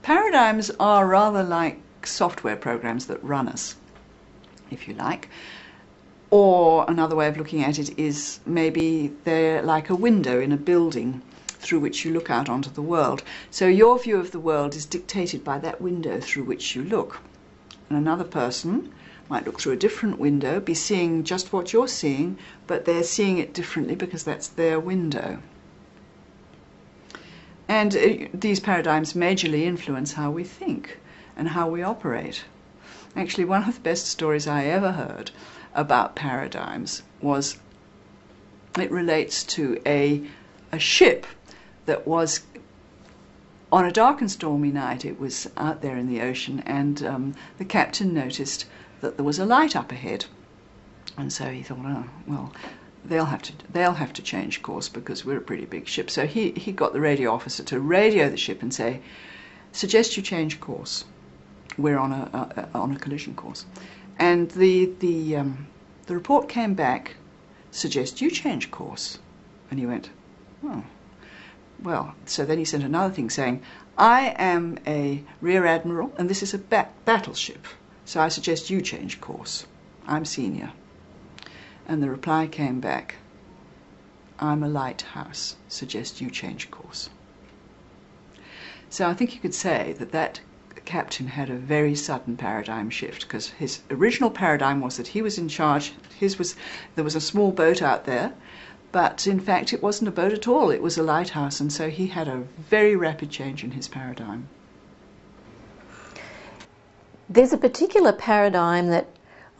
Paradigms are rather like software programs that run us, if you like. Or another way of looking at it is maybe they're like a window in a building through which you look out onto the world. So your view of the world is dictated by that window through which you look. And another person might look through a different window, be seeing just what you're seeing, but they're seeing it differently because that's their window. And these paradigms majorly influence how we think and how we operate. Actually, one of the best stories I ever heard about paradigms was, it relates to a ship that was on a dark and stormy night. It was out there in the ocean, and the captain noticed that there was a light up ahead, and so he thought, oh well, they'll have to change course because we're a pretty big ship. So he got the radio officer to radio the ship and say, suggest you change course, we're on a collision course. And the report came back, suggest you change course. And he went, oh, well. So then he sent another thing saying, I am a rear admiral and this is a battleship, so I suggest you change course. I'm senior. And the reply came back, I'm a lighthouse, suggest you change course. So I think you could say that that captain had a very sudden paradigm shift, because his original paradigm was that he was in charge. There was a small boat out there, but in fact it wasn't a boat at all, it was a lighthouse, and so he had a very rapid change in his paradigm. There's a particular paradigm that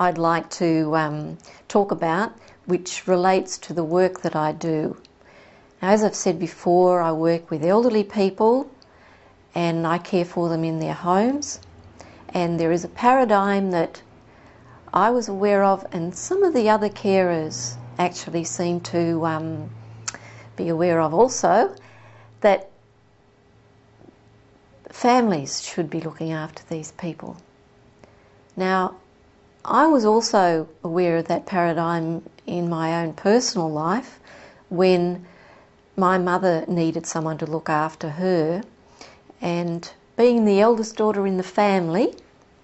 I'd like to talk about, which relates to the work that I do. Now, as I've said before, I work with elderly people and I care for them in their homes, and there is a paradigm that I was aware of, and some of the other carers actually seem to be aware of also, that families should be looking after these people. Now, I was also aware of that paradigm in my own personal life when my mother needed someone to look after her, and being the eldest daughter in the family,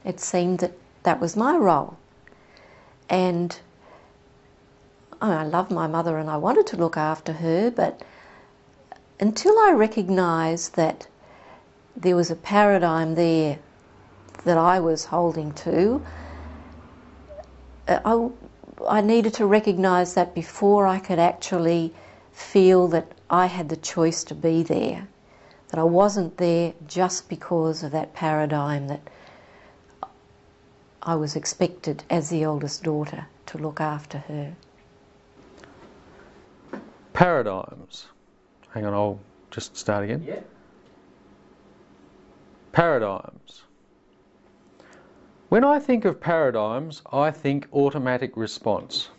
it seemed that that was my role. And I loved my mother and I wanted to look after her, but until I recognised that there was a paradigm there that I was holding to, I needed to recognise that before I could actually feel that I had the choice to be there, that I wasn't there just because of that paradigm that I was expected as the eldest daughter to look after her. Paradigms. Hang on, I'll just start again. Yeah. Paradigms. When I think of paradigms, I think automatic response.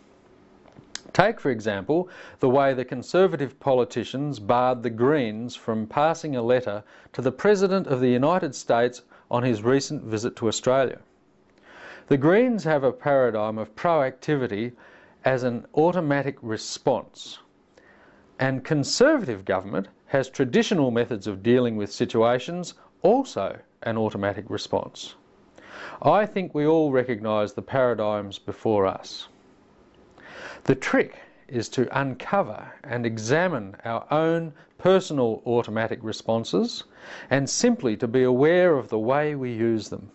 Take, for example, the way the Conservative politicians barred the Greens from passing a letter to the President of the United States on his recent visit to Australia. The Greens have a paradigm of proactivity as an automatic response, and Conservative government has traditional methods of dealing with situations, also an automatic response. I think we all recognise the paradigms before us. The trick is to uncover and examine our own personal automatic responses and simply to be aware of the way we use them.